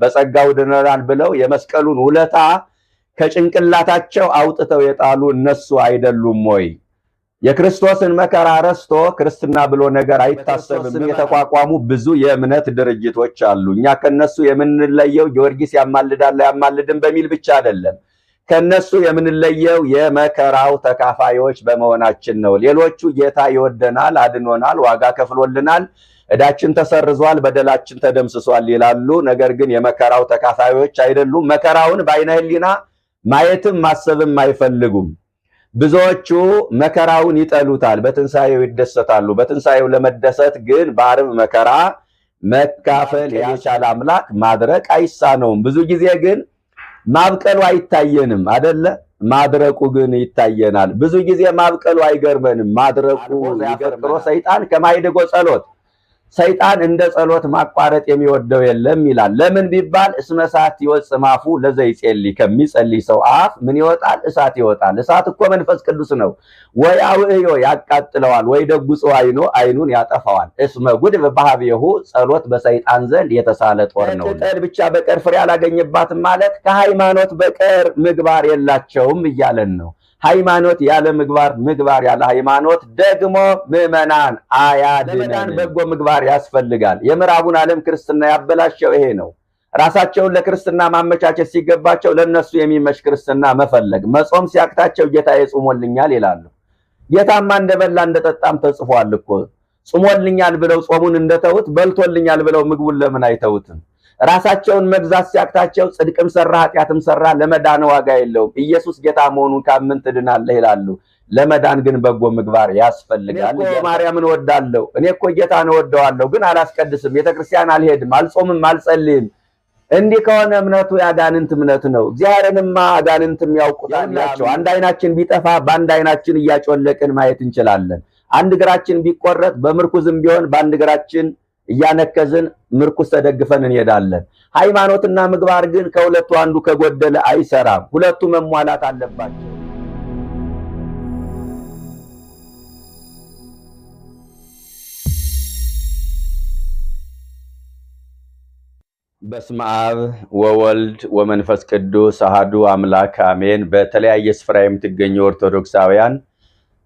በጸጋው ድነናል ብለው የመስቀሉን ውለታ ከጭንቅላታቸው አውጥተው የጣሉ እነሱ አይደሉም ወይ? የክርስቶስን መከራ ረስቶ ክርስትና ብሎ ነገር አይታሰብም። የተቋቋሙ ብዙ የእምነት ድርጅቶች አሉ። እኛ ከነሱ የምንለየው ጊዮርጊስ ያማልዳል አያማልድም በሚል ብቻ አይደለም። ከነሱ የምንለየው የመከራው ተካፋዮች በመሆናችን ነው። ሌሎቹ ጌታ ይወደናል፣ አድኖናል፣ ዋጋ ከፍሎልናል፣ ዕዳችን ተሰርዟል፣ በደላችን ተደምስሷል ይላሉ። ነገር ግን የመከራው ተካፋዮች አይደሉም። መከራውን በዓይነ ሕሊና ማየትም ማሰብም አይፈልጉም። ብዙዎቹ መከራውን ይጠሉታል፣ በትንሣኤው ይደሰታሉ። በትንሣኤው ለመደሰት ግን በዓርብ መከራ መካፈል የቻለ አምላክ ማድረቅ አይሳነውም። ብዙ ጊዜ ግን ማብቀሉ አይታየንም አይደለ? ማድረቁ ግን ይታየናል። ብዙ ጊዜ ማብቀሉ አይገርመንም፣ ማድረቁ ይገርምሮ ሰይጣን ከማይደጎ ጸሎት ሰይጣን እንደ ጸሎት ማቋረጥ የሚወደው የለም ይላል። ለምን ቢባል እስመ እሳት ይወጽእ እምአፉ ለዘይጼልይ፣ ከሚጸልይ ሰው አፍ ምን ይወጣል? እሳት ይወጣል። እሳት እኮ መንፈስ ቅዱስ ነው። ወይ አውዕዮ ያቃጥለዋል፣ ወይ ደጉጽ አይኖ አይኑን ያጠፋዋል። እስመ ጉድፍ በኀቤሁ፣ ጸሎት በሰይጣን ዘንድ የተሳለ ጦር ነው። ቅጠል ብቻ በቀር ፍሬ አላገኘባትም ማለት ከሃይማኖት በቀር ምግባር የላቸውም እያለን ነው። ሃይማኖት ያለ ምግባር፣ ምግባር ያለ ሃይማኖት ደግሞ ምዕመናን አያድነን። በጎ ምግባር ያስፈልጋል። የምዕራቡን ዓለም ክርስትና ያበላሸው ይሄ ነው። ራሳቸውን ለክርስትና ማመቻቸት ሲገባቸው ለነሱ የሚመች ክርስትና መፈለግ። መጾም ሲያቅታቸው ጌታዬ ጾሞልኛል ይላሉ። ጌታማ እንደበላ እንደጠጣም ተጽፏል እኮ። ጾሞልኛል ብለው ጾሙን እንደተውት በልቶልኛል ብለው ምግቡን ለምን አይተውትም? ራሳቸውን መግዛት ሲያቅታቸው ጽድቅም ሰራ ኃጢአትም ሰራ ለመዳን ዋጋ የለውም። ኢየሱስ ጌታ መሆኑን ካምን ትድናለህ ይላሉ። ለመዳን ግን በጎ ምግባር ያስፈልጋል። እኔ ማርያምን እወዳለሁ፣ እኔ እኮ ጌታን እወደዋለሁ፣ ግን አላስቀድስም፣ ቤተክርስቲያን አልሄድም፣ አልጾምም፣ አልጸልይም። እንዲህ ከሆነ እምነቱ ያጋንንት እምነት ነው። እግዚአብሔርንማ አጋንንትም ያውቁታል። አንድ አይናችን ቢጠፋ በአንድ አይናችን እያጮለቅን ማየት እንችላለን። አንድ እግራችን ቢቆረጥ በምርኩዝም ቢሆን በአንድ እግራችን እያነከዝን ምርኩስ ተደግፈን እንሄዳለን። ሃይማኖትና ምግባር ግን ከሁለቱ አንዱ ከጎደለ አይሰራም። ሁለቱ መሟላት አለባቸው። በስመ አብ ወወልድ ወመንፈስ ቅዱስ አሐዱ አምላክ አሜን። በተለያየ ስፍራ የምትገኙ ኦርቶዶክሳውያን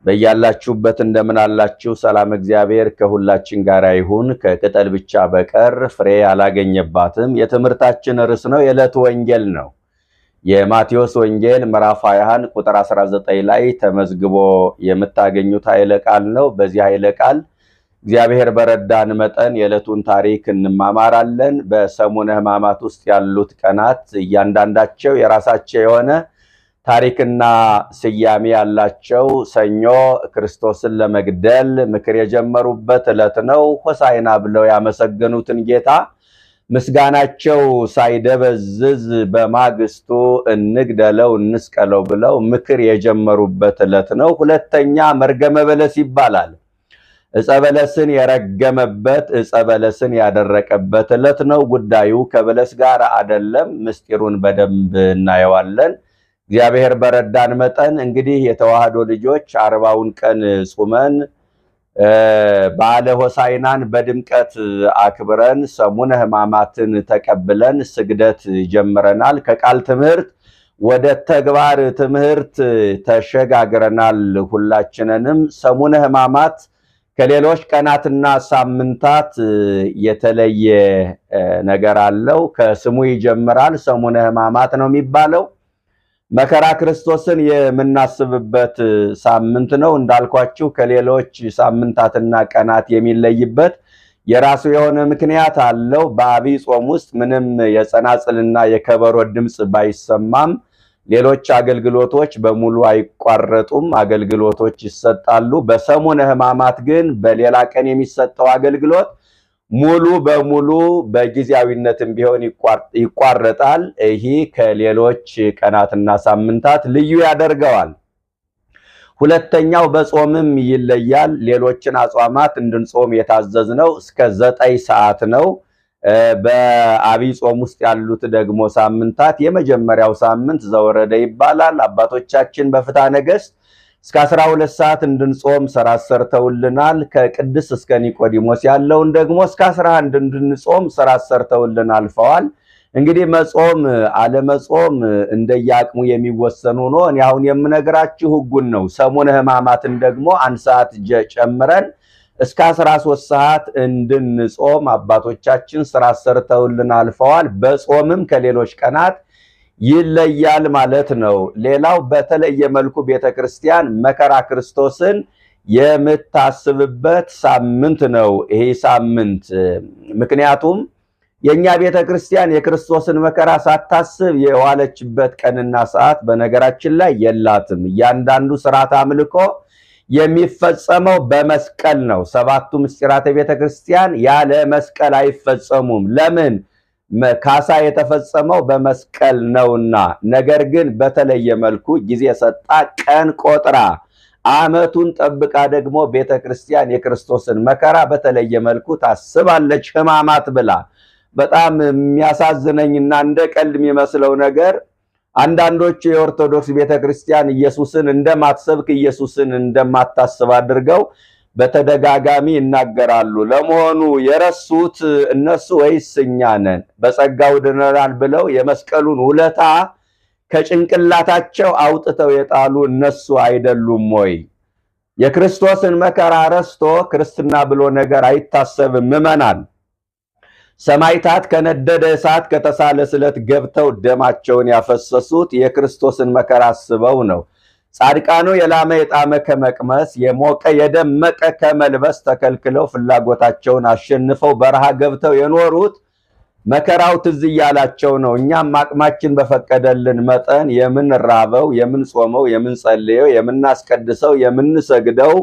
በያላችሁበት እንደምን አላችሁ? ሰላም እግዚአብሔር ከሁላችን ጋር ይሁን። ከቅጠል ብቻ በቀር ፍሬ አላገኘባትም የትምህርታችን ርዕስ ነው። የዕለቱ ወንጌል ነው። የማቴዎስ ወንጌል ምዕራፍ 20 ቁጥር 19 ላይ ተመዝግቦ የምታገኙት ኃይለ ቃል ነው። በዚህ ኃይለ ቃል እግዚአብሔር በረዳን መጠን የዕለቱን ታሪክ እንማማራለን። በሰሙነ ሕማማት ውስጥ ያሉት ቀናት እያንዳንዳቸው የራሳቸው የሆነ ታሪክና ስያሜ ያላቸው። ሰኞ ክርስቶስን ለመግደል ምክር የጀመሩበት ዕለት ነው። ሆሳዕና ብለው ያመሰገኑትን ጌታ ምስጋናቸው ሳይደበዝዝ በማግስቱ እንግደለው እንስቀለው ብለው ምክር የጀመሩበት ዕለት ነው። ሁለተኛ መርገመ በለስ ይባላል። ዕፀ በለስን የረገመበት ዕፀ በለስን ያደረቀበት ዕለት ነው። ጉዳዩ ከበለስ ጋር አይደለም። ምስጢሩን በደንብ እናየዋለን። እግዚአብሔር በረዳን መጠን እንግዲህ የተዋህዶ ልጆች 40ውን ቀን ጾመን በዓለ ሆሳዕናን በድምቀት አክብረን ሰሙነ ሕማማትን ተቀብለን ስግደት ጀምረናል። ከቃል ትምህርት ወደ ተግባር ትምህርት ተሸጋግረናል። ሁላችንንም ሰሙነ ሕማማት ከሌሎች ቀናትና ሳምንታት የተለየ ነገር አለው። ከስሙ ይጀምራል። ሰሙነ ሕማማት ነው የሚባለው። መከራ ክርስቶስን የምናስብበት ሳምንት ነው። እንዳልኳችሁ ከሌሎች ሳምንታትና ቀናት የሚለይበት የራሱ የሆነ ምክንያት አለው። በዐቢይ ጾም ውስጥ ምንም የጸናጽልና የከበሮ ድምፅ ባይሰማም ሌሎች አገልግሎቶች በሙሉ አይቋረጡም፣ አገልግሎቶች ይሰጣሉ። በሰሙነ ሕማማት ግን በሌላ ቀን የሚሰጠው አገልግሎት ሙሉ በሙሉ በጊዜያዊነትም ቢሆን ይቋረጣል። ይህ ከሌሎች ቀናትና ሳምንታት ልዩ ያደርገዋል። ሁለተኛው በጾምም ይለያል። ሌሎችን አጽዋማት እንድንጾም የታዘዝነው እስከ 9 ሰዓት ነው። በዐቢይ ጾም ውስጥ ያሉት ደግሞ ሳምንታት የመጀመሪያው ሳምንት ዘወረደ ይባላል። አባቶቻችን በፍትሐ ነገሥት እስከ 12 ሰዓት እንድንጾም ሥርዓት ሰርተውልናል። ከቅድስ እስከ ኒቆዲሞስ ያለውን ደግሞ እስከ 11 እንድንጾም ሥርዓት ሰርተውልን አልፈዋል። እንግዲህ መጾም አለመጾም እንደየአቅሙ የሚወሰኑ ነው። እኔ አሁን የምነግራችሁ ሕጉን ነው። ሰሙነ ሕማማትን ደግሞ 1 ሰዓት ጨምረን እስከ 13 ሰዓት እንድንጾም አባቶቻችን ስራ ሰርተውልን አልፈዋል። በጾምም ከሌሎች ቀናት ይለያል ማለት ነው። ሌላው በተለየ መልኩ ቤተክርስቲያን መከራ ክርስቶስን የምታስብበት ሳምንት ነው ይሄ ሳምንት። ምክንያቱም የኛ ቤተክርስቲያን የክርስቶስን መከራ ሳታስብ የዋለችበት ቀንና ሰዓት በነገራችን ላይ የላትም። እያንዳንዱ ስርዓተ አምልኮ የሚፈጸመው በመስቀል ነው። 7ቱ ምስጢራተ ቤተክርስቲያን ያለ መስቀል አይፈጸሙም። ለምን? ካሳ የተፈጸመው በመስቀል ነውና። ነገር ግን በተለየ መልኩ ጊዜ ሰጣ፣ ቀን ቆጥራ፣ ዓመቱን ጠብቃ ደግሞ ቤተክርስቲያን የክርስቶስን መከራ በተለየ መልኩ ታስባለች ሕማማት ብላ። በጣም የሚያሳዝነኝና እንደ ቀልድ የሚመስለው ነገር አንዳንዶቹ የኦርቶዶክስ ቤተክርስቲያን ኢየሱስን እንደማትሰብክ ኢየሱስን እንደማታስብ አድርገው በተደጋጋሚ ይናገራሉ። ለመሆኑ የረሱት እነሱ ወይስ እኛ ነን? በጸጋው ድነናል ብለው የመስቀሉን ውለታ ከጭንቅላታቸው አውጥተው የጣሉ እነሱ አይደሉም ወይ? የክርስቶስን መከራ ረስቶ ክርስትና ብሎ ነገር አይታሰብም። ምዕመናን ሰማዕታት ከነደደ እሳት ከተሳለ ስለት ገብተው ደማቸውን ያፈሰሱት የክርስቶስን መከራ አስበው ነው። ጻድቃኑ የላመ የጣመ ከመቅመስ የሞቀ የደመቀ ከመልበስ ተከልክለው ፍላጎታቸውን አሸንፈው በረሃ ገብተው የኖሩት መከራው ትዝ እያላቸው ነው። እኛም አቅማችን በፈቀደልን መጠን የምንራበው፣ የምንጾመው፣ የምንጸልየው፣ የምናስቀድሰው፣ የምንሰግደው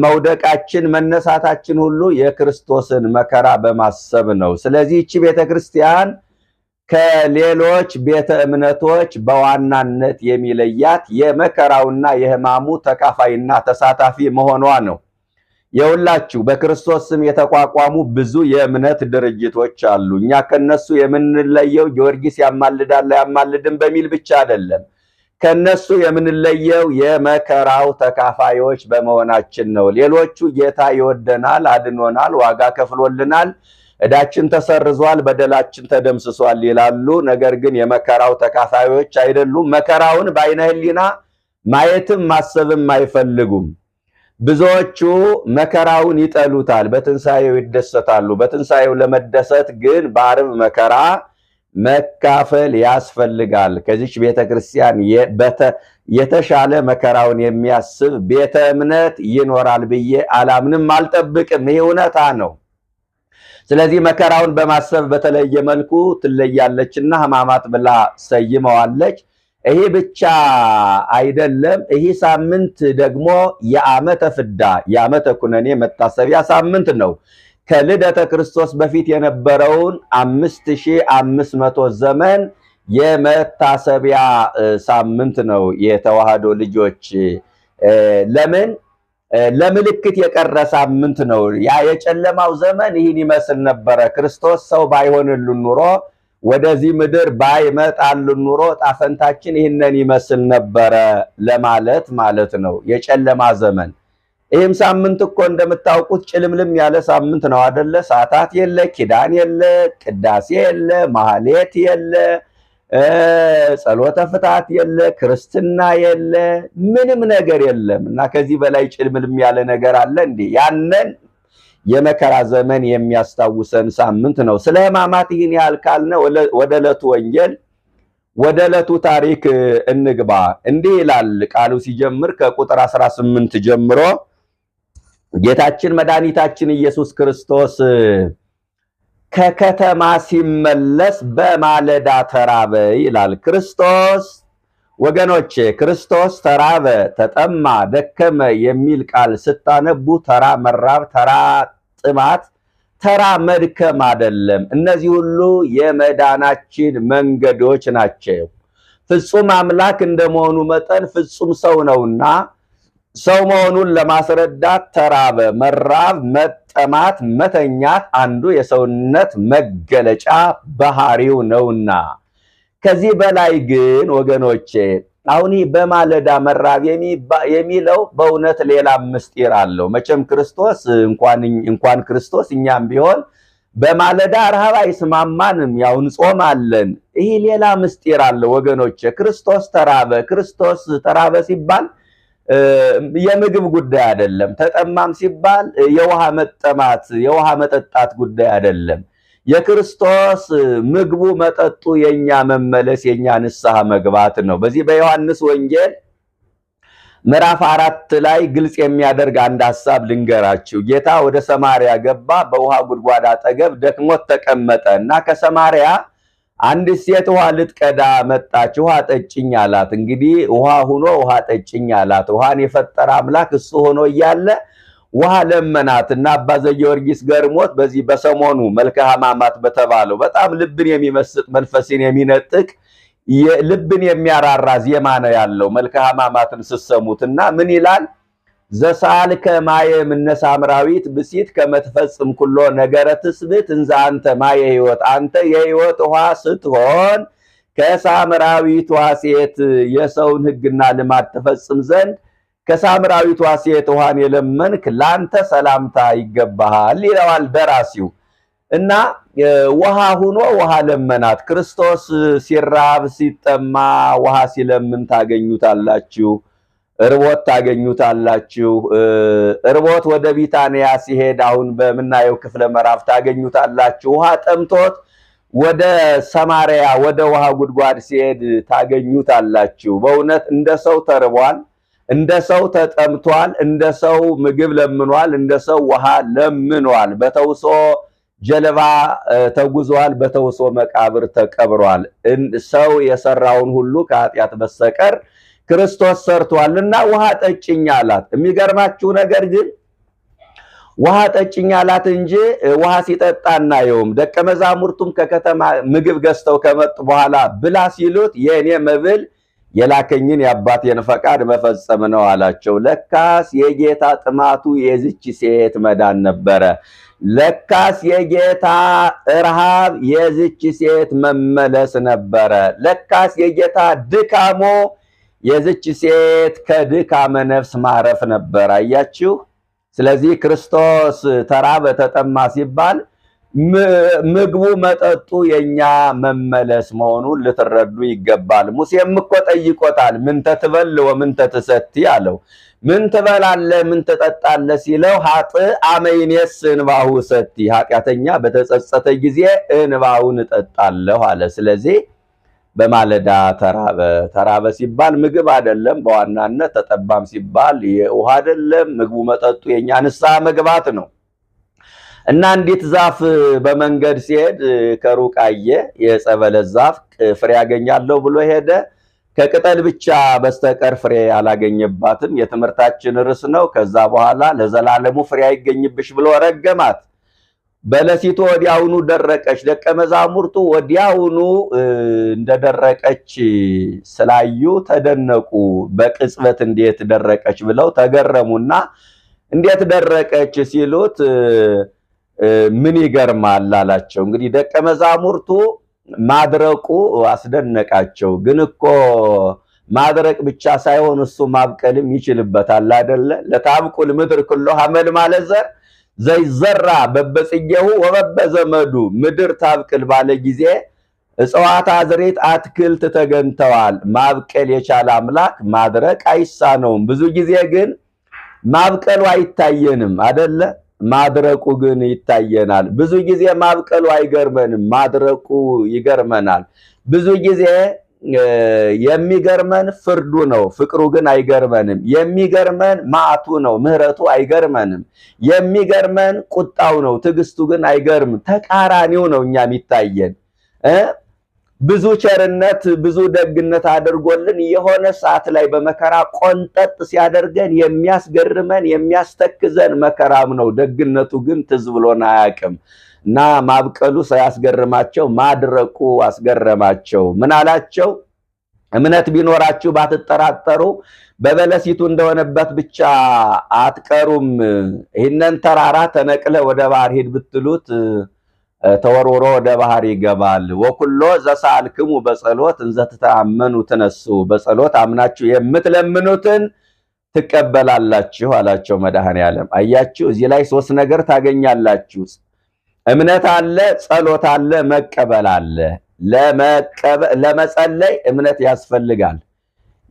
መውደቃችን መነሳታችን ሁሉ የክርስቶስን መከራ በማሰብ ነው። ስለዚህ እቺ ቤተክርስቲያን ከሌሎች ቤተ እምነቶች በዋናነት የሚለያት የመከራውና የሕማሙ ተካፋይና ተሳታፊ መሆኗ ነው። የሁላችሁ በክርስቶስ ስም የተቋቋሙ ብዙ የእምነት ድርጅቶች አሉ። እኛ ከነሱ የምንለየው ጊዮርጊስ ያማልዳል አያማልድም በሚል ብቻ አይደለም። ከነሱ የምንለየው የመከራው ተካፋዮች በመሆናችን ነው። ሌሎቹ ጌታ ይወደናል፣ አድኖናል፣ ዋጋ ከፍሎልናል፣ ዕዳችን ተሰርዟል፣ በደላችን ተደምስሷል ይላሉ። ነገር ግን የመከራው ተካፋዮች አይደሉም። መከራውን በዓይነ ሕሊና ማየትም ማሰብም አይፈልጉም። ብዙዎቹ መከራውን ይጠሉታል፣ በትንሣኤው ይደሰታሉ። በትንሣኤው ለመደሰት ግን በዓርብ መከራ መካፈል ያስፈልጋል። ከዚች ቤተክርስቲያን የተሻለ መከራውን የሚያስብ ቤተ እምነት ይኖራል ብዬ አላምንም፣ አልጠብቅም። ይህ እውነታ ነው። ስለዚህ መከራውን በማሰብ በተለየ መልኩ ትለያለችና ሕማማት ብላ ሰይመዋለች። ይሄ ብቻ አይደለም። ይሄ ሳምንት ደግሞ የዓመተ ፍዳ የዓመተ ኩነኔ መታሰቢያ ሳምንት ነው። ከልደተ ክርስቶስ በፊት የነበረውን 5500 ዘመን የመታሰቢያ ሳምንት ነው። የተዋህዶ ልጆች ለምን ለምልክት የቀረ ሳምንት ነው። ያ የጨለማው ዘመን ይህን ይመስል ነበረ። ክርስቶስ ሰው ባይሆንልን ኑሮ ወደዚህ ምድር ባይመጣልን ኑሮ ጣፈንታችን ይህንን ይመስል ነበረ ለማለት ማለት ነው። የጨለማ ዘመን። ይህም ሳምንት እኮ እንደምታውቁት ጭልምልም ያለ ሳምንት ነው አደለ? ሰዓታት የለ፣ ኪዳን የለ፣ ቅዳሴ የለ፣ ማህሌት የለ፣ ጸሎተ ፍትሐት የለ፣ ክርስትና የለ፣ ምንም ነገር የለም። እና ከዚህ በላይ ጭልምልም ያለ ነገር አለ እንዴ? ያንን የመከራ ዘመን የሚያስታውሰን ሳምንት ነው። ስለ ሕማማት ይህን ያህል ካልነ ወደ ዕለቱ ወንጌል ወደ ዕለቱ ታሪክ እንግባ። እንዲህ ይላል ቃሉ ሲጀምር ከቁጥር 18 ጀምሮ ጌታችን መድኃኒታችን ኢየሱስ ክርስቶስ ከከተማ ሲመለስ በማለዳ ተራበ ይላል። ክርስቶስ ወገኖቼ፣ ክርስቶስ ተራበ፣ ተጠማ፣ ደከመ የሚል ቃል ስታነቡ ተራ መራብ፣ ተራ ጥማት፣ ተራ መድከም አይደለም። እነዚህ ሁሉ የመዳናችን መንገዶች ናቸው። ፍጹም አምላክ እንደመሆኑ መጠን ፍጹም ሰው ነውና ሰው መሆኑን ለማስረዳት ተራበ። መራብ፣ መጠማት፣ መተኛት አንዱ የሰውነት መገለጫ ባህሪው ነውና ከዚህ በላይ ግን ወገኖቼ አሁን በማለዳ መራብ የሚለው በእውነት ሌላ ምስጢር አለው። መቼም ክርስቶስ እንኳን ክርስቶስ እኛም ቢሆን በማለዳ ረሃብ አይስማማንም፣ ያው እንጾማለን። ይሄ ሌላ ምስጢር አለ ወገኖች። ክርስቶስ ተራበ ሲባል የምግብ ጉዳይ አይደለም። ተጠማም ሲባል የውሃ መጠጣት ጉዳይ አይደለም። የክርስቶስ ምግቡ መጠጡ የኛ መመለስ የኛ ንስሐ መግባት ነው። በዚህ በዮሐንስ ወንጌል ምዕራፍ 4 ላይ ግልጽ የሚያደርግ አንድ ሐሳብ ልንገራችሁ። ጌታ ወደ ሰማርያ ገባ፣ በውሃ ጉድጓድ አጠገብ ደክሞት ተቀመጠ እና ከሰማርያ አንድ ሴት ውሃ ልትቀዳ መጣች። ውሃ ጠጭኝ አላት። እንግዲህ ውሃ ሆኖ ውሃ ጠጭኝ አላት። ውሃን የፈጠረ አምላክ እሱ ሆኖ እያለ ውሃ ለመናት እና አባ ዘጊዮርጊስ ገርሞት በዚህ በሰሞኑ መልክአ ሕማማት በተባለው በጣም ልብን የሚመስጥ መንፈስን የሚነጥቅ ልብን የሚያራራ ዜማ ነው ያለው። መልክአ ሕማማትን ስትሰሙትና ምን ይላል? ዘሳልከ ማየ እምነ ሳምራዊት ብሲት ከመትፈጽም ኩሎ ነገረ ትስብእት እንዘ አንተ ማየ ሕይወት፣ አንተ የሕይወት ውሃ ስትሆን ከሳምራዊቷ ሴት የሰውን ሕግና ልማድ ትፈጽም ዘንድ ከሳምራዊቷ ሴት ውሃን የለመንክ ላንተ ሰላምታ ይገባሃል ይለዋል ደራሲው። እና ውሃ ሆኖ ውሃ ለመናት። ክርስቶስ ሲራብ ሲጠማ ውሃ ሲለምን ታገኙታላችሁ። እርቦት ታገኙታላችሁ። እርቦት ወደ ቢታንያ ሲሄድ አሁን በምናየው ክፍለ ምዕራፍ ታገኙታላችሁ። ውሃ ጠምቶት ወደ ሰማርያ ወደ ውሃ ጉድጓድ ሲሄድ ታገኙታላችሁ። በእውነት እንደ ሰው ተርቧል፣ እንደ ሰው ተጠምቷል፣ እንደ ሰው ምግብ ለምኗል፣ እንደ ሰው ውሃ ለምኗል። በተውሶ ጀልባ ተጉዟል፣ በተውሶ መቃብር ተቀብሯል። ሰው የሰራውን ሁሉ ከኃጢአት በስተቀር ክርስቶስ ሰርቷልና ውሃ ጠጭኝ አላት። የሚገርማችሁ ነገር ግን ውሃ ጠጭኝ አላት እንጂ ውሃ ሲጠጣ እናየውም። ደቀ መዛሙርቱም ከከተማ ምግብ ገዝተው ከመጡ በኋላ ብላ ሲሉት የእኔ መብል የላከኝን የአባቴን ፈቃድ መፈጸም ነው አላቸው። ለካስ የጌታ ጥማቱ የዚች ሴት መዳን ነበረ። ለካስ የጌታ ረሃብ የዚች ሴት መመለስ ነበረ። ለካስ የጌታ ድካሞ የዚች ሴት ከድካመ ነፍስ ማረፍ ነበር። አያችሁ። ስለዚህ ክርስቶስ ተራበ ተጠማ ሲባል ምግቡ መጠጡ የኛ መመለስ መሆኑን ልትረዱ ይገባል። ሙሴም እኮ ጠይቆታል። ምን ተትበል ወምን ተትሰቲ አለው። ምን ትበላለህ ምን ትጠጣለህ ሲለው ኃጥእ አመ ይኔስ እንባሁ ሰቲ፣ ኃጢአተኛ በተጸጸተ ጊዜ እንባውን እጠጣለሁ አለ። ስለዚህ በማለዳ ተራበ ሲባል ምግብ አይደለም በዋናነት፣ ተጠባም ሲባል ውሃ አይደለም። ምግቡ መጠጡ የኛ ንስሐ መግባት ነው። እና እንዴት ዛፍ በመንገድ ሲሄድ ከሩቅ አየ፣ የዕፀ በለስ ዛፍ ፍሬ ያገኛለሁ ብሎ ሄደ። ከቅጠል ብቻ በስተቀር ፍሬ አላገኘባትም። የትምህርታችን ርዕስ ነው። ከዛ በኋላ ለዘላለሙ ፍሬ አይገኝብሽ ብሎ ረገማት። በለሲቱ ወዲያውኑ ደረቀች። ደቀ መዛሙርቱ ወዲያውኑ እንደደረቀች ስላዩ ተደነቁ። በቅጽበት እንዴት ደረቀች ብለው ተገረሙና እንዴት ደረቀች ሲሉት ምን ይገርማል አላቸው። እንግዲህ ደቀ መዛሙርቱ ማድረቁ አስደነቃቸው። ግን እኮ ማድረቅ ብቻ ሳይሆን እሱ ማብቀልም ይችልበታል አይደለ? ለታብቁል ምድር ኩሎ ሐመል ማለት ዘር ዘይዘራ በበጽጌሁ ወበበዘመዱ፣ ምድር ታብቅል ባለ ጊዜ እጽዋት፣ አዝሬት፣ አትክልት ተገንተዋል። ማብቀል የቻለ አምላክ ማድረቅ አይሳነውም። ብዙ ጊዜ ግን ማብቀሉ አይታየንም አይደለ? ማድረቁ ግን ይታየናል። ብዙ ጊዜ ማብቀሉ አይገርመንም፣ ማድረቁ ይገርመናል። ብዙ ጊዜ የሚገርመን ፍርዱ ነው፣ ፍቅሩ ግን አይገርመንም። የሚገርመን መዓቱ ነው፣ ምሕረቱ አይገርመንም። የሚገርመን ቁጣው ነው፣ ትዕግስቱ ግን አይገርምም። ተቃራኒው ነው እኛ የሚታየን። ብዙ ቸርነት ብዙ ደግነት አድርጎልን የሆነ ሰዓት ላይ በመከራ ቆንጠጥ ሲያደርገን የሚያስገርመን የሚያስተክዘን መከራም ነው። ደግነቱ ግን ትዝ ብሎን አያውቅም። እና ማብቀሉ ሳያስገርማቸው ማድረቁ አስገረማቸው። ምን አላቸው? እምነት ቢኖራችሁ ባትጠራጠሩ በበለሲቱ እንደሆነበት ብቻ አትቀሩም። ይህንን ተራራ ተነቅለ ወደ ባህር ሂድ ብትሉት ተወርውሮ ወደ ባህር ይገባል። ወኩሎ ዘሳልክሙ በጸሎት እንዘ ትተአመኑ ትነሱ፣ በጸሎት አምናችሁ የምትለምኑትን ትቀበላላችሁ አላቸው መድኃኔዓለም። አያችሁ፣ እዚህ ላይ ሶስት ነገር ታገኛላችሁ። እምነት አለ፣ ጸሎት አለ፣ መቀበል አለ። ለመጸለይ እምነት ያስፈልጋል።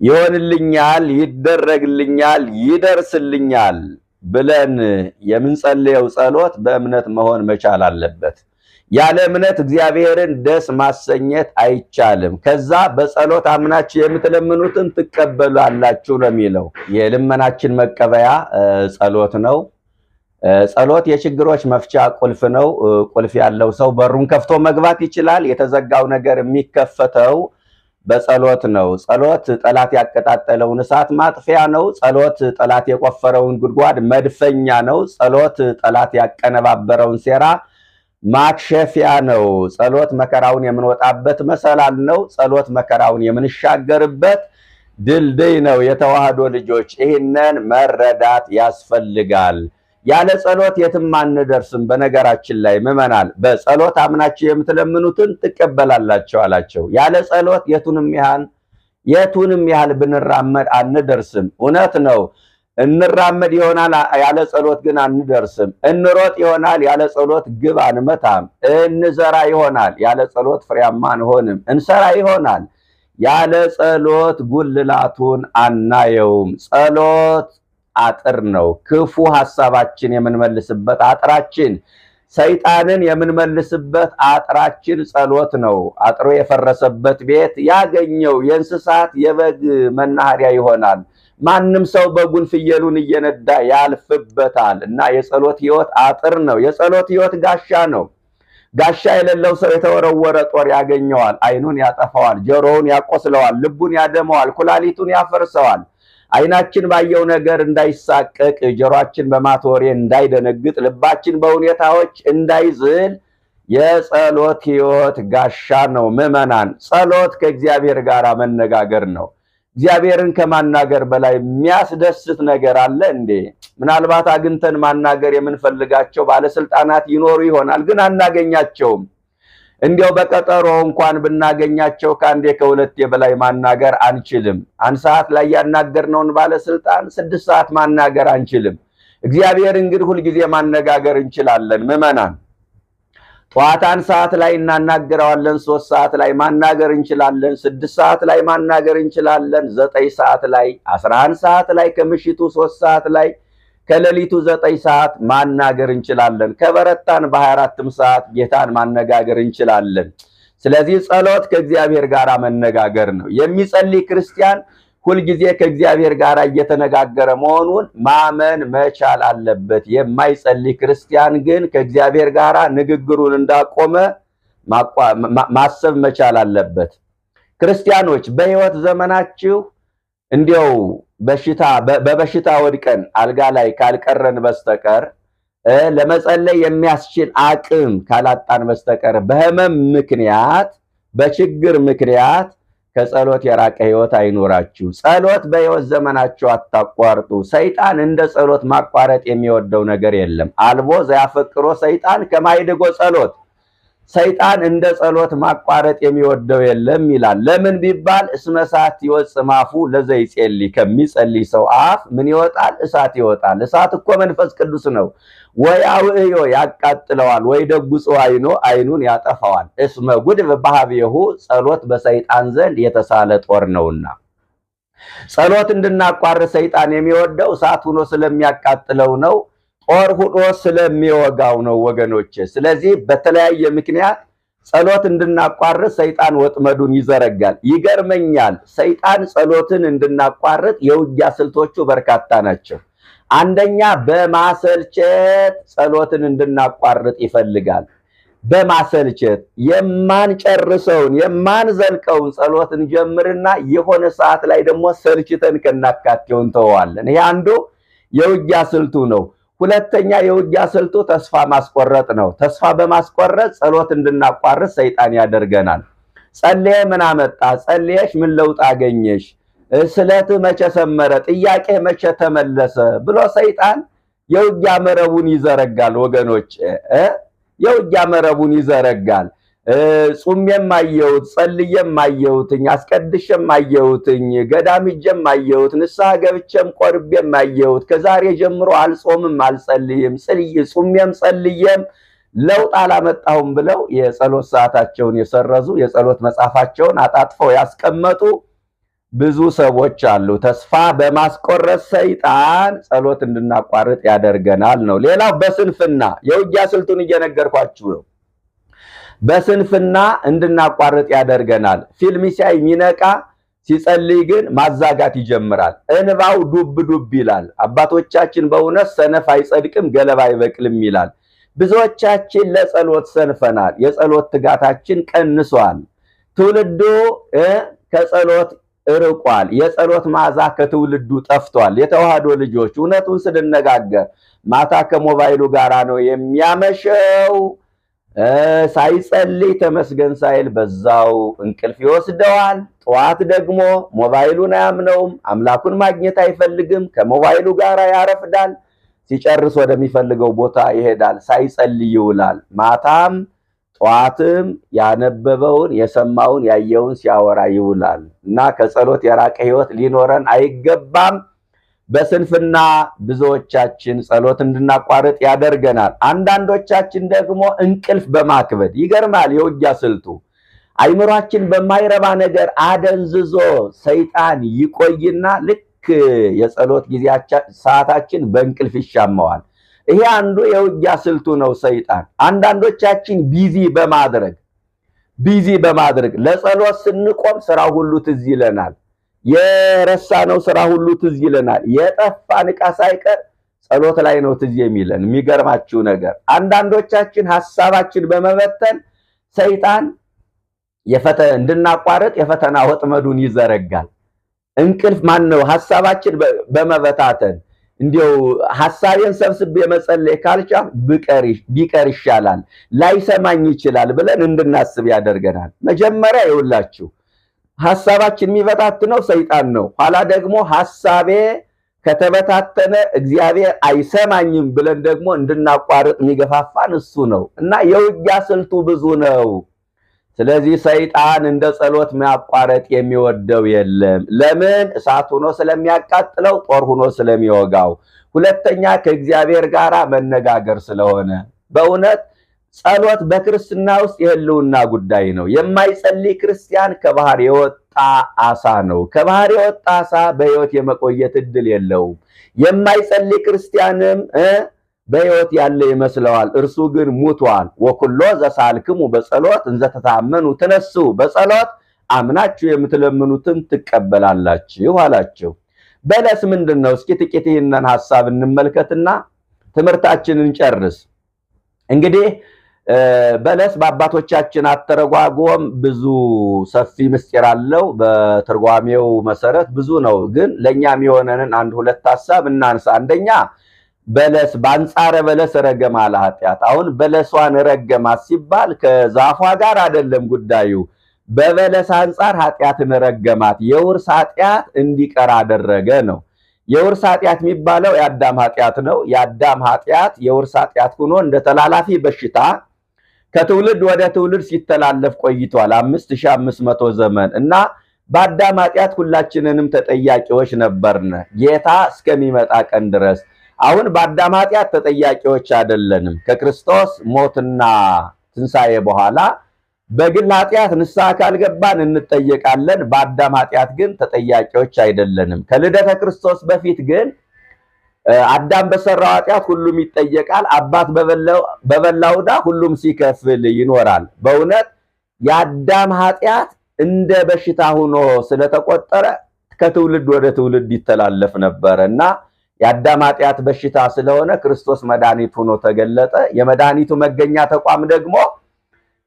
ይሆንልኛል፣ ይደረግልኛል፣ ይደርስልኛል ብለን የምንጸልየው ጸሎት በእምነት መሆን መቻል አለበት። ያለ እምነት እግዚአብሔርን ደስ ማሰኘት አይቻልም። ከዛ በጸሎት አምናችሁ የምትለምኑትን ትቀበላላችሁ ነው የሚለው። የልመናችን መቀበያ ጸሎት ነው። ጸሎት የችግሮች መፍቻ ቁልፍ ነው። ቁልፍ ያለው ሰው በሩን ከፍቶ መግባት ይችላል። የተዘጋው ነገር የሚከፈተው በጸሎት ነው። ጸሎት ጠላት ያቀጣጠለውን እሳት ማጥፊያ ነው። ጸሎት ጠላት የቆፈረውን ጉድጓድ መድፈኛ ነው። ጸሎት ጠላት ያቀነባበረውን ሴራ ማክሸፊያ ነው። ጸሎት መከራውን የምንወጣበት መሰላል ነው። ጸሎት መከራውን የምንሻገርበት ድልድይ ነው። የተዋህዶ ልጆች ይህንን መረዳት ያስፈልጋል። ያለ ጸሎት የትም አንደርስም። በነገራችን ላይ ምዕመናን በጸሎት አምናችሁ የምትለምኑትን ትቀበላላችሁ አላቸው። ያለ ጸሎት የቱንም ያህል ብንራመድ አንደርስም። እውነት ነው። እንራመድ ይሆናል፣ ያለ ጸሎት ግን አንደርስም። እንሮጥ ይሆናል፣ ያለ ጸሎት ግብ አንመታም። እንዘራ ይሆናል፣ ያለ ጸሎት ፍሬያማ አንሆንም። እንሰራ ይሆናል፣ ያለ ጸሎት ጉልላቱን አናየውም። ጸሎት አጥር ነው። ክፉ ሐሳባችን የምንመልስበት አጥራችን፣ ሰይጣንን የምንመልስበት አጥራችን ጸሎት ነው። አጥሮ የፈረሰበት ቤት ያገኘው የእንስሳት የበግ መናኸሪያ ይሆናል። ማንም ሰው በጉን ፍየሉን እየነዳ ያልፍበታል። እና የጸሎት ሕይወት አጥር ነው። የጸሎት ሕይወት ጋሻ ነው። ጋሻ የሌለው ሰው የተወረወረ ጦር ያገኘዋል። ዓይኑን ያጠፋዋል፣ ጆሮውን ያቆስለዋል፣ ልቡን ያደመዋል፣ ኩላሊቱን ያፈርሰዋል። ዓይናችን ባየው ነገር እንዳይሳቀቅ፣ ጆሮአችን በማትወሬ እንዳይደነግጥ፣ ልባችን በሁኔታዎች እንዳይዝል የጸሎት ሕይወት ጋሻ ነው። ምዕመናን ጸሎት ከእግዚአብሔር ጋር መነጋገር ነው። እግዚአብሔርን ከማናገር በላይ የሚያስደስት ነገር አለ እንዴ? ምናልባት አግኝተን ማናገር የምንፈልጋቸው ባለስልጣናት ይኖሩ ይሆናል፣ ግን አናገኛቸውም። እንዲያው በቀጠሮ እንኳን ብናገኛቸው ከአንዴ ከሁለቴ በላይ ማናገር አንችልም። አንድ ሰዓት ላይ ያናገርነውን ባለስልጣን 6 ሰዓት ማናገር አንችልም። እግዚአብሔርን ግን ሁልጊዜ ማነጋገር እንችላለን። ምዕመናን ጠዋት 1 ሰዓት ላይ እናናገረዋለን፣ 3 ሰዓት ላይ ማናገር እንችላለን፣ 6 ሰዓት ላይ ማናገር እንችላለን፣ 9 ሰዓት ላይ፣ 11 ሰዓት ላይ፣ ከምሽቱ 3 ሰዓት ላይ፣ ከሌሊቱ 9 ሰዓት ማናገር እንችላለን። ከበረታን በ24ም ሰዓት ጌታን ማነጋገር እንችላለን። ስለዚህ ጸሎት ከእግዚአብሔር ጋር መነጋገር ነው። የሚጸልይ ክርስቲያን ሁልጊዜ ከእግዚአብሔር ጋር እየተነጋገረ መሆኑን ማመን መቻል አለበት። የማይጸልይ ክርስቲያን ግን ከእግዚአብሔር ጋር ንግግሩን እንዳቆመ ማሰብ መቻል አለበት። ክርስቲያኖች በሕይወት ዘመናችሁ እንዲያው በበሽታ ወድቀን አልጋ ላይ ካልቀረን በስተቀር ለመጸለይ የሚያስችል አቅም ካላጣን በስተቀር በህመም ምክንያት በችግር ምክንያት ከጸሎት የራቀ ሕይወት አይኖራችሁ። ጸሎት በሕይወት ዘመናችሁ አታቋርጡ። ሰይጣን እንደ ጸሎት ማቋረጥ የሚወደው ነገር የለም። አልቦ ዘያፈቅሮ ሰይጣን ከማይድጎ ጸሎት፣ ሰይጣን እንደ ጸሎት ማቋረጥ የሚወደው የለም ይላል። ለምን ቢባል እስመ እሳት ይወጽእ እምአፉ ለዘይጼልይ፣ ከሚጸልይ ሰው አፍ ምን ይወጣል? እሳት ይወጣል። እሳት እኮ መንፈስ ቅዱስ ነው። ወይ አውዕዮ ያቃጥለዋል፣ ወይ ደግጾ ዓይኑን ያጠፋዋል። እስመ ጉድፍ በኀቤሁ፣ ጸሎት በሰይጣን ዘንድ የተሳለ ጦር ነውና። ጸሎት እንድናቋርጥ ሰይጣን የሚወደው እሳት ሆኖ ስለሚያቃጥለው ነው። ጦር ሁኖ ስለሚወጋው ነው ወገኖች። ስለዚህ በተለያየ ምክንያት ጸሎት እንድናቋርጥ ሰይጣን ወጥመዱን ይዘረጋል። ይገርመኛል፣ ሰይጣን ጸሎትን እንድናቋርጥ የውጊያ ስልቶቹ በርካታ ናቸው። አንደኛ በማሰልቸት ጸሎትን እንድናቋርጥ ይፈልጋል። በማሰልቸት የማንጨርሰውን የማንዘልቀውን ጸሎትን ጀምርና የሆነ ሰዓት ላይ ደግሞ ሰልችተን ከናካቴው እንተዋለን። ይሄ አንዱ የውጊያ ስልቱ ነው። ሁለተኛ የውጊያ ስልቱ ተስፋ ማስቆረጥ ነው። ተስፋ በማስቆረጥ ጸሎት እንድናቋርጥ ሰይጣን ያደርገናል። ጸልየ ምን አመጣ? ጸልየሽ ምን ለውጥ አገኘሽ? ስለት መቼ ሰመረ? ጥያቄ መቼ ተመለሰ? ብሎ ሰይጣን የውጊያ መረቡን ይዘረጋል ወገኖች፣ የውጊያ መረቡን ይዘረጋል። ጹሜም አየሁት፣ ጸልዬም አየሁትኝ፣ አስቀድሼም አየሁትኝ፣ ገዳም ሄጄም አየሁት፣ ንስሐ ገብቼም ቆርቤም አየሁት። ከዛሬ ጀምሮ አልጾምም አልጸልይም፣ ጹሜም ጸልዬም ለውጥ አላመጣሁም ብለው የጸሎት ሰዓታቸውን የሰረዙ የጸሎት መጽሐፋቸውን አጣጥፈው ያስቀመጡ ብዙ ሰዎች አሉ። ተስፋ በማስቆረጥ ሰይጣን ጸሎት እንድናቋርጥ ያደርገናል ነው። ሌላው በስንፍና የውጊያ ስልቱን እየነገርኳችሁ ነው። በስንፍና እንድናቋርጥ ያደርገናል። ፊልም ሲያይ ሚነቃ ሲጸልይ ግን ማዛጋት ይጀምራል። እንባው ዱብ ዱብ ይላል። አባቶቻችን በእውነት ሰነፍ አይጸድቅም ገለባ አይበቅልም ይላል። ብዙዎቻችን ለጸሎት ሰንፈናል። የጸሎት ትጋታችን ቀንሷል። ትውልዱ ከጸሎት እርቋል። የጸሎት መዓዛ ከትውልዱ ጠፍቷል። የተዋህዶ ልጆች እውነቱን ስንነጋገር ማታ ከሞባይሉ ጋራ ነው የሚያመሸው። ሳይጸልይ ተመስገን ሳይል በዛው እንቅልፍ ይወስደዋል። ጠዋት ደግሞ ሞባይሉን አያምነውም፣ አምላኩን ማግኘት አይፈልግም። ከሞባይሉ ጋር ያረፍዳል። ሲጨርስ ወደሚፈልገው ቦታ ይሄዳል። ሳይጸልይ ይውላል። ማታም ጠዋትም ያነበበውን የሰማውን ያየውን ሲያወራ ይውላል እና ከጸሎት የራቀ ሕይወት ሊኖረን አይገባም። በስንፍና ብዙዎቻችን ጸሎት እንድናቋርጥ ያደርገናል። አንዳንዶቻችን ደግሞ እንቅልፍ በማክበድ ይገርማል። የውጊያ ስልቱ አይምሯችን በማይረባ ነገር አደንዝዞ ሰይጣን ይቆይና ልክ የጸሎት ጊዜያችን ሰዓታችን በእንቅልፍ ይሻማዋል። ይሄ አንዱ የውጊያ ስልቱ ነው ሰይጣን። አንዳንዶቻችን ቢዚ በማድረግ ለጸሎት ስንቆም ስራ ሁሉ ትዝ ይለናል። የረሳነው ስራ ሁሉ ትዝ ይለናል። የጠፋን ዕቃ ሳይቀር ጸሎት ላይ ነው ትዝ የሚለን። የሚገርማችሁ ነገር አንዳንዶቻችን ሐሳባችን በመበተን ሰይጣን እንድናቋርጥ የፈተና ወጥመዱን ይዘረጋል። እንቅልፍ ማነው ሐሳባችን በመበታተን እንዲው ሐሳቤን ሰብስቤ መጸለይ ካልቻል ቢቀር ይሻላል፣ ላይሰማኝ ይችላል ብለን እንድናስብ ያደርገናል። መጀመሪያ ይውላችሁ ሐሳባችን የሚበታትነው ሰይጣን ነው። ኋላ ደግሞ ሐሳቤ ከተበታተነ እግዚአብሔር አይሰማኝም ብለን ደግሞ እንድናቋርጥ የሚገፋፋን እሱ ነው እና የውጊያ ስልቱ ብዙ ነው። ስለዚህ ሰይጣን እንደ ጸሎት ማቋረጥ የሚወደው የለም። ለምን? እሳት ሆኖ ስለሚያቃጥለው፣ ጦር ሆኖ ስለሚወጋው፣ ሁለተኛ ከእግዚአብሔር ጋር መነጋገር ስለሆነ። በእውነት ጸሎት በክርስትና ውስጥ የህልውና ጉዳይ ነው። የማይጸልይ ክርስቲያን ከባህር የወጣ አሳ ነው። ከባህር የወጣ አሳ በህይወት የመቆየት እድል የለውም። የማይጸልይ ክርስቲያንም በህይወት ያለ ይመስለዋል፣ እርሱ ግን ሙቷል። ወኩሎ ዘሳልክሙ በጸሎት እንዘ ተታመኑ ትነሱ፣ በጸሎት አምናችሁ የምትለምኑትን ትቀበላላችሁ አላቸው። በለስ ምንድነው? እስኪ ጥቂት ይህንን ሐሳብ እንመልከትና ትምህርታችንን ጨርስ። እንግዲህ በለስ በአባቶቻችን አተረጓጎም ብዙ ሰፊ ምስጢር አለው። በትርጓሜው መሰረት ብዙ ነው፣ ግን ለኛም የሆነንን አንድ ሁለት ሐሳብ እናንሳ። አንደኛ በለስ በአንጻረ በለስ ረገማ ለኃጢአት። አሁን በለሷን ረገማት ሲባል ከዛፏ ጋር አይደለም ጉዳዩ። በበለስ አንጻር ኃጢአትን ረገማት፣ የውርስ ኃጢአት እንዲቀር አደረገ ነው። የውርስ ኃጢአት የሚባለው የአዳም ኃጢአት ነው። የአዳም ኃጢአት የውርስ ኃጢአት ሆኖ እንደ ተላላፊ በሽታ ከትውልድ ወደ ትውልድ ሲተላለፍ ቆይቷል 5500 ዘመን እና በአዳም ኃጢአት ሁላችንንም ተጠያቂዎች ነበርን ጌታ እስከሚመጣ ቀን ድረስ። አሁን በአዳም ኃጢአት ተጠያቂዎች አይደለንም። ከክርስቶስ ሞትና ትንሣኤ በኋላ በግል ኃጢአት ንስሐ ካልገባን እንጠየቃለን። በአዳም ኃጢአት ግን ተጠያቂዎች አይደለንም። ከልደተ ክርስቶስ በፊት ግን አዳም በሰራው ኃጢአት ሁሉም ይጠየቃል። አባት በበላው ዕዳ ሁሉም ሲከፍል ይኖራል። በእውነት የአዳም ኃጢአት እንደ በሽታ ሆኖ ስለተቆጠረ ከትውልድ ወደ ትውልድ ይተላለፍ ነበር እና የአዳም ኃጢአት በሽታ ስለሆነ ክርስቶስ መድኃኒት ሆኖ ተገለጠ። የመድኃኒቱ መገኛ ተቋም ደግሞ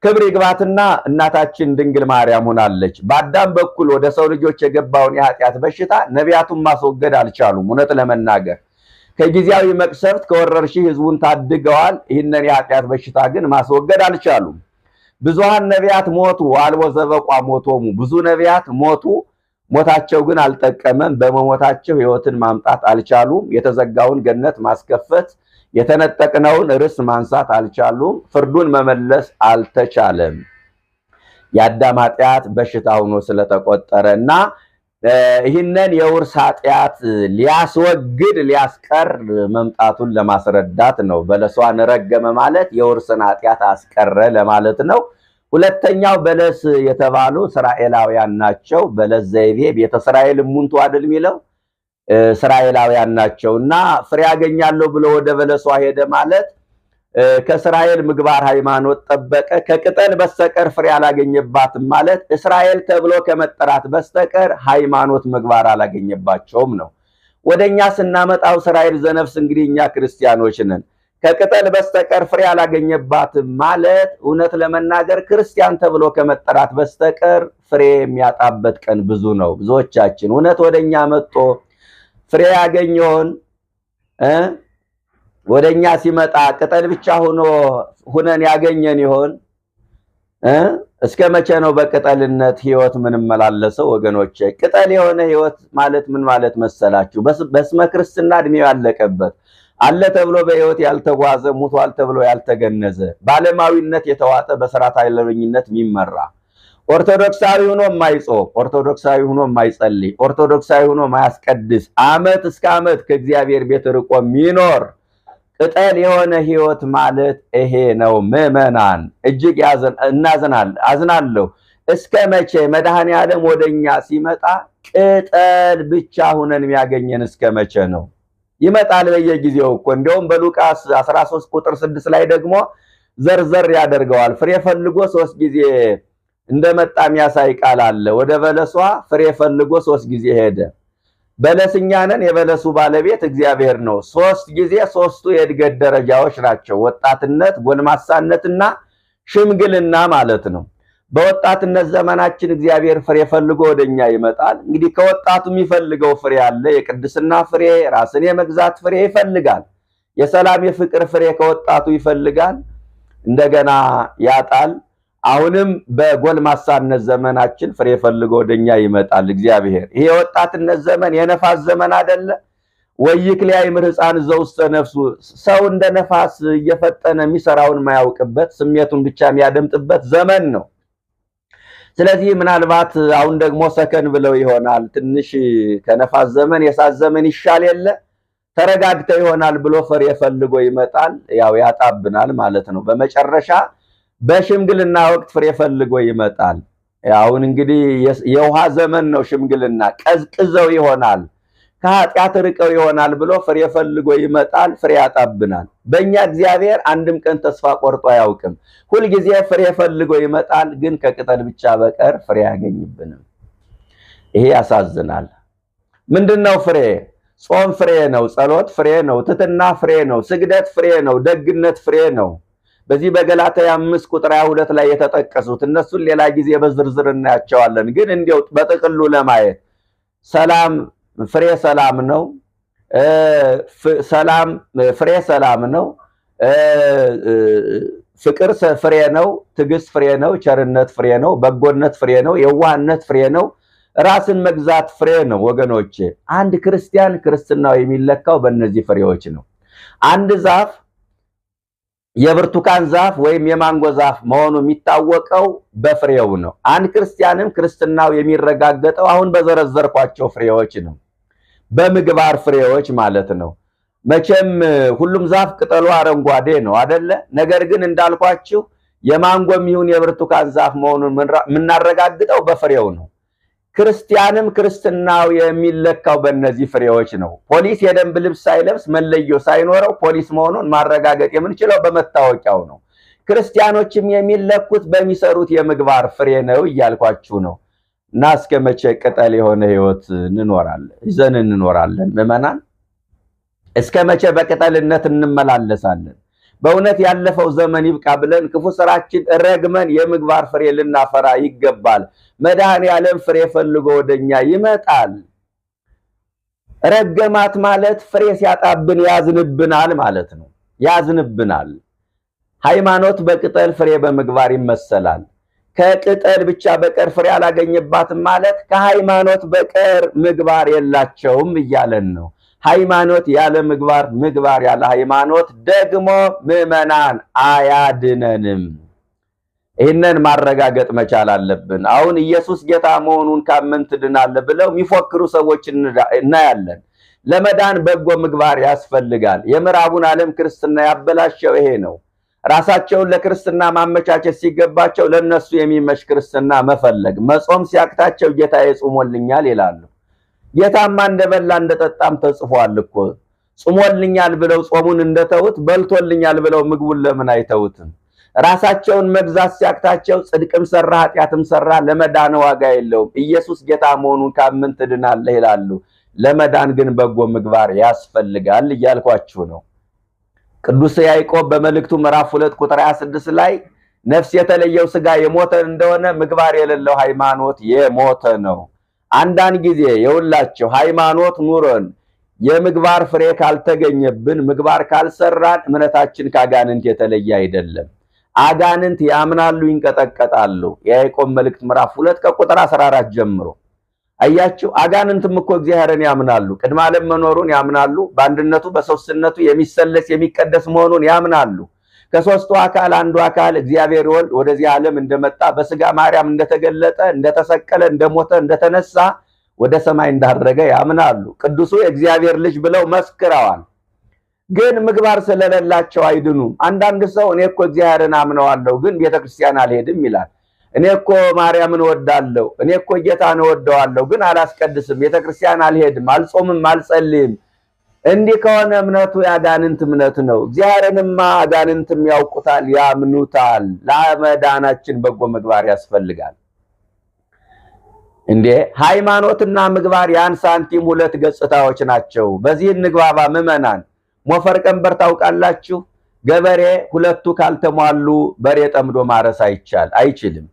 ክብር ይግባትና እናታችን ድንግል ማርያም ሆናለች። በአዳም በኩል ወደ ሰው ልጆች የገባውን የኃጢአት በሽታ ነቢያቱን ማስወገድ አልቻሉም። እውነት ለመናገር ከጊዜያዊ መቅሰፍት ከወረርሽኝ ህዝቡን ታድገዋል። ይህንን የኃጢአት በሽታ ግን ማስወገድ አልቻሉም። ብዙሃን ነቢያት ሞቱ፣ አልቦ ዘበቋ ሞቶሙ። ብዙ ነቢያት ሞቱ፣ ሞታቸው ግን አልጠቀመም። በመሞታቸው ህይወትን ማምጣት አልቻሉም። የተዘጋውን ገነት ማስከፈት፣ የተነጠቅነውን ርስ ማንሳት አልቻሉም። ፍርዱን መመለስ አልተቻለም። የአዳም ኃጢአት በሽታ ሆኖ ስለተቆጠረና ይህንን የውርስ ኃጢአት ሊያስወግድ ሊያስቀር መምጣቱን ለማስረዳት ነው። በለሷን ረገመ ማለት የውርስን ኃጢአት አስቀረ ለማለት ነው። ሁለተኛው በለስ የተባሉ እስራኤላውያን ናቸው። በለስ ዘይቤ ቤተ እስራኤል ሙንቱ አይደል የሚለው እስራኤላውያን ናቸውና ፍሬ ያገኛለሁ ብሎ ወደ በለሷ ሄደ ማለት ከእስራኤል ምግባር ሃይማኖት ጠበቀ፣ ከቅጠል በስተቀር ፍሬ አላገኘባትም ማለት እስራኤል ተብሎ ከመጠራት በስተቀር ሃይማኖት ምግባር አላገኘባቸውም ነው። ወደኛ ስናመጣው እስራኤል ዘነፍስ እንግዲህ እኛ ክርስቲያኖች ነን። ከቅጠል በስተቀር ፍሬ አላገኘባትም ማለት እውነት ለመናገር ክርስቲያን ተብሎ ከመጠራት በስተቀር ፍሬ የሚያጣበት ቀን ብዙ ነው። ብዙዎቻችን እውነት ወደኛ መጥቶ ፍሬ ያገኘውን ወደኛ ሲመጣ ቅጠል ብቻ ሆነን ያገኘን ይሆን? እስከ መቼ ነው በቅጠልነት ህይወት ምን መላለሰው? ወገኖቼ ቅጠል የሆነ ህይወት ማለት ምን ማለት መሰላችሁ? በስመ ክርስትና እድሜው ያለቀበት አለ ተብሎ በህይወት ያልተጓዘ ሙቷል ተብሎ ያልተገነዘ ባለማዊነት የተዋጠ በስርዓተ ሃይማኖተኝነት የሚመራ ኦርቶዶክሳዊ ሆኖ የማይጾም ኦርቶዶክሳዊ ሆኖ የማይጸልይ ኦርቶዶክሳዊ ሆኖ የማያስቀድስ ዓመት እስከ ዓመት ከእግዚአብሔር ቤት ርቆ የሚኖር ቅጠል የሆነ ህይወት ማለት ይሄ ነው። ምዕመናን እጅግ አዝናለሁ። እስከ መቼ መድኃኔዓለም ወደኛ ሲመጣ ቅጠል ብቻ ሆነን የሚያገኘን እስከ መቼ ነው? ይመጣል በየጊዜው እኮ። እንደውም በሉቃስ 13 ቁጥር 6 ላይ ደግሞ ዘርዘር ያደርገዋል። ፍሬ ፈልጎ 3 ጊዜ እንደመጣ የሚያሳይ ቃል አለ። ወደ በለሷ ፍሬ ፈልጎ 3 ጊዜ ሄደ። በለስኛ ነን፣ የበለሱ ባለቤት እግዚአብሔር ነው። 3 ጊዜ 3ቱ የእድገት ደረጃዎች ናቸው። ወጣትነት፣ ጎልማሳነትና ሽምግልና ማለት ነው። በወጣትነት ዘመናችን እግዚአብሔር ፍሬ ፈልጎ ወደኛ ይመጣል። እንግዲህ ከወጣቱ የሚፈልገው ፍሬ አለ። የቅድስና ፍሬ፣ ራስን የመግዛት ፍሬ ይፈልጋል። የሰላም የፍቅር ፍሬ ከወጣቱ ይፈልጋል፣ እንደገና ያጣል። አሁንም በጎልማሳነት ዘመናችን ፍሬ ፈልጎ ወደኛ ይመጣል እግዚአብሔር። ይሄ የወጣትነት ዘመን የነፋስ ዘመን አይደለ? ወይክልያ ይምርፃን ዘውስተ ነፍሱ፣ ሰው እንደ ነፋስ እየፈጠነ የሚሰራውን ማያውቅበት ስሜቱን ብቻ የሚያደምጥበት ዘመን ነው። ስለዚህ ምናልባት አሁን ደግሞ ሰከን ብለው ይሆናል። ትንሽ ከነፋስ ዘመን የሳት ዘመን ይሻል የለ ተረጋግተው ይሆናል ብሎ ፍሬ ፈልጎ ይመጣል። ያው ያጣብናል ማለት ነው። በመጨረሻ በሽምግልና ወቅት ፍሬ ፈልጎ ይመጣል። አሁን እንግዲህ የውሃ ዘመን ነው። ሽምግልና ቀዝቅዘው ይሆናል፣ ከኃጢአት ርቀው ይሆናል ብሎ ፍሬ ፈልጎ ይመጣል። ፍሬ ያጣብናል። በእኛ እግዚአብሔር አንድም ቀን ተስፋ ቆርጦ አያውቅም። ሁልጊዜ ፍሬ ፈልጎ ይመጣል፣ ግን ከቅጠል ብቻ በቀር ፍሬ አያገኝብንም። ይሄ ያሳዝናል። ምንድነው ፍሬ? ጾም ፍሬ ነው፣ ጸሎት ፍሬ ነው፣ ትሕትና ፍሬ ነው፣ ስግደት ፍሬ ነው፣ ደግነት ፍሬ ነው። በዚህ በገላትያ 5 ቁጥር 22 ላይ የተጠቀሱት እነሱን ሌላ ጊዜ በዝርዝር እናያቸዋለን። ግን እንዲያው በጥቅሉ ለማየት ሰላም ፍሬ ሰላም ነው፣ ፍሬ ሰላም ነው፣ ፍቅር ፍሬ ነው፣ ትዕግስት ፍሬ ነው፣ ቸርነት ፍሬ ነው፣ በጎነት ፍሬ ነው፣ የዋህነት ፍሬ ነው፣ ራስን መግዛት ፍሬ ነው። ወገኖቼ አንድ ክርስቲያን ክርስትናው የሚለካው በእነዚህ ፍሬዎች ነው። አንድ ዛፍ የብርቱካን ዛፍ ወይም የማንጎ ዛፍ መሆኑ የሚታወቀው በፍሬው ነው። አንድ ክርስቲያንም ክርስትናው የሚረጋገጠው አሁን በዘረዘርኳቸው ፍሬዎች ነው፣ በምግባር ፍሬዎች ማለት ነው። መቼም ሁሉም ዛፍ ቅጠሉ አረንጓዴ ነው አይደለ? ነገር ግን እንዳልኳችሁ የማንጎም ይሁን የብርቱካን ዛፍ መሆኑን የምናረጋግጠው በፍሬው ነው። ክርስቲያንም ክርስትናው የሚለካው በእነዚህ ፍሬዎች ነው። ፖሊስ የደንብ ልብስ ሳይለብስ መለዮ ሳይኖረው ፖሊስ መሆኑን ማረጋገጥ የምንችለው በመታወቂያው ነው። ክርስቲያኖችም የሚለኩት በሚሰሩት የምግባር ፍሬ ነው እያልኳችሁ ነው። እና እስከ መቼ ቅጠል የሆነ ህይወት እንኖራለን? ምዕመናን እስከ መቼ በቅጠልነት እንመላለሳለን? በእውነት ያለፈው ዘመን ይብቃ ብለን ክፉ ስራችን ረግመን የምግባር ፍሬ ልናፈራ ይገባል። መድኃኔዓለም ፍሬ ፈልጎ ወደኛ ይመጣል። ረገማት ማለት ፍሬ ሲያጣብን ያዝንብናል ማለት ነው። ያዝንብናል። ሃይማኖት በቅጠል ፍሬ በምግባር ይመሰላል። ከቅጠል ብቻ በቀር ፍሬ አላገኘባትም ማለት ከሃይማኖት በቀር ምግባር የላቸውም እያለን ነው። ሃይማኖት ያለ ምግባር፣ ምግባር ያለ ሃይማኖት ደግሞ ምዕመናን አያድነንም። ይህንን ማረጋገጥ መቻል አለብን። አሁን ኢየሱስ ጌታ መሆኑን ካመን ትድናለህ ብለው የሚፎክሩ ሰዎች እናያለን። ለመዳን በጎ ምግባር ያስፈልጋል። የምዕራቡን ዓለም ክርስትና ያበላሸው ይሄ ነው። ራሳቸውን ለክርስትና ማመቻቸት ሲገባቸው ለነሱ የሚመች ክርስትና መፈለግ፣ መጾም ሲያቅታቸው ጌታ ይጾምልኛል ይላሉ። ጌታማ እንደበላ እንደጠጣም ተጽፏል እኮ። ጾሞልኛል ብለው ጾሙን እንደተውት በልቶልኛል ብለው ምግቡን ለምን አይተውትም? ራሳቸውን መግዛት ሲያቅታቸው ጽድቅም ሰራ ኃጢአትም ሰራ ለመዳን ዋጋ የለውም። ኢየሱስ ጌታ መሆኑን ካመን ትድናለህ ይላሉ። ለመዳን ግን በጎ ምግባር ያስፈልጋል እያልኳችሁ ነው። ቅዱስ ያዕቆብ በመልእክቱ ምዕራፍ 2 ቁጥር 26 ላይ ነፍስ የተለየው ሥጋ የሞተ እንደሆነ ምግባር የሌለው ሃይማኖት የሞተ ነው። አንዳንድ ጊዜ የሁላችሁ ሃይማኖት ኑሮን የምግባር ፍሬ ካልተገኘብን፣ ምግባር ካልሰራን እምነታችን ከአጋንንት የተለየ አይደለም። አጋንንት ያምናሉ፣ ይንቀጠቀጣሉ። የያዕቆብ መልእክት ምዕራፍ 2 ከቁጥር 14 ጀምሮ አያችሁ። አጋንንትም እኮ እግዚአብሔርን ያምናሉ፣ ቅድመ ዓለም መኖሩን ያምናሉ፣ በአንድነቱ በሶስትነቱ የሚሰለስ የሚቀደስ መሆኑን ያምናሉ። ከሶስቱ አካል አንዱ አካል እግዚአብሔር ወልድ ወደዚህ ዓለም እንደመጣ በስጋ ማርያም እንደተገለጠ እንደተሰቀለ እንደሞተ እንደተነሳ ወደ ሰማይ እንዳረገ ያምናሉ። ቅዱሱ የእግዚአብሔር ልጅ ብለው መስክረዋል። ግን ምግባር ስለሌላቸው አይድኑም። አንዳንድ ሰው እኔ እኮ እግዚአብሔርን አምነዋለሁ ግን ቤተክርስቲያን አልሄድም ይላል። እኔ እኮ ማርያምን እወዳለሁ፣ እኔ እኮ ጌታን እወደዋለሁ ግን አላስቀድስም፣ ቤተክርስቲያን አልሄድም፣ አልጾምም፣ አልጸልይም። እንዲህ ከሆነ እምነቱ የአጋንንት እምነት ነው። እግዚአብሔርንማ አጋንንትም ያውቁታል፣ ያምኑታል። ለመዳናችን በጎ ምግባር ያስፈልጋል። እንዴ ሃይማኖትና ምግባር የአንድ ሳንቲም ሁለት ገጽታዎች ናቸው። በዚህ እንግባባ ምዕመናን። ሞፈር ቀንበር ታውቃላችሁ? ገበሬ ሁለቱ ካልተሟሉ በሬ ጠምዶ ማረስ አይችልም።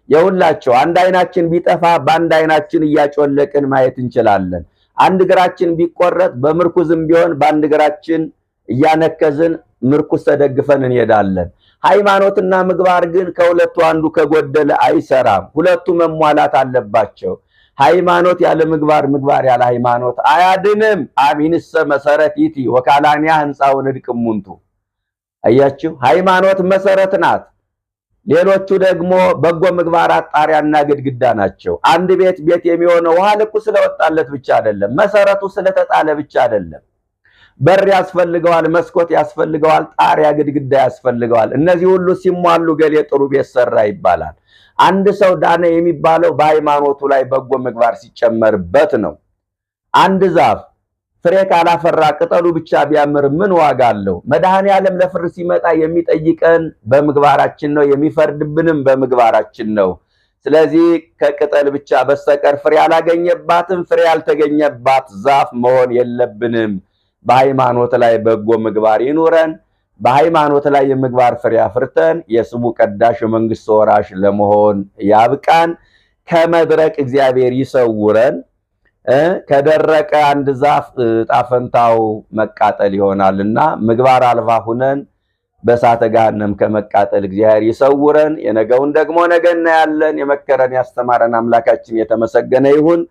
የሁላቸው አንድ አይናችን ቢጠፋ በአንድ አይናችን እያጮለቅን ማየት እንችላለን። አንድ እግራችን ቢቆረጥ በምርኩዝም ቢሆን በአንድ እግራችን እያነከዝን ምርኩዝ ተደግፈን እንሄዳለን። ሃይማኖትና ምግባር ግን ከሁለቱ አንዱ ከጎደለ አይሰራም። ሁለቱ መሟላት አለባቸው። ሃይማኖት ያለ ምግባር፣ ምግባር ያለ ሃይማኖት አያድንም። አሚንሰ መሰረት ይእቲ ወካላንያ ህንፃውን እድቅሙንቱ። አያችሁ፣ ሃይማኖት መሰረት ናት። ሌሎቹ ደግሞ በጎ ምግባራት ጣሪያና ግድግዳ ናቸው። አንድ ቤት የሚሆነው ውሃ ልኩ ስለወጣለት ብቻ አይደለም፣ መሰረቱ ስለተጣለ ብቻ አይደለም። በር ያስፈልገዋል፣ መስኮት ያስፈልገዋል፣ ጣሪያ ግድግዳ ያስፈልገዋል። እነዚህ ሁሉ ሲሟሉ ገሌ ጥሩ ቤት ሰራ ይባላል። አንድ ሰው ዳነ የሚባለው በሃይማኖቱ ላይ በጎ ምግባር ሲጨመርበት ነው። አንድ ዛፍ ፍሬ ካላፈራ ቅጠሉ ብቻ ቢያምር ምን ዋጋ አለው? መድኃኔዓለም ለፍርድ ሲመጣ የሚጠይቀን በምግባራችን ነው፣ የሚፈርድብንም በምግባራችን ነው። ስለዚህ ከቅጠል ብቻ በስተቀር ፍሬ ያላገኘባትም ፍሬ ያልተገኘባት ዛፍ መሆን የለብንም። በሃይማኖት ላይ በጎ ምግባር ይኑረን። በሃይማኖት ላይ የምግባር ፍሬ አፍርተን የስሙ ቀዳሽ የመንግስት ወራሽ ለመሆን ያብቃን። ከመድረቅ እግዚአብሔር ይሰውረን። ከደረቀ አንድ ዛፍ ጣፈንታው መቃጠል ይሆናልና ምግባር አልባ ሁነን በእሳተ ገሃነም ከመቃጠል እግዚአብሔር ይሰውረን። የነገውን ደግሞ ነገ እናያለን። የመከረን ያስተማረን አምላካችን የተመሰገነ ይሁን።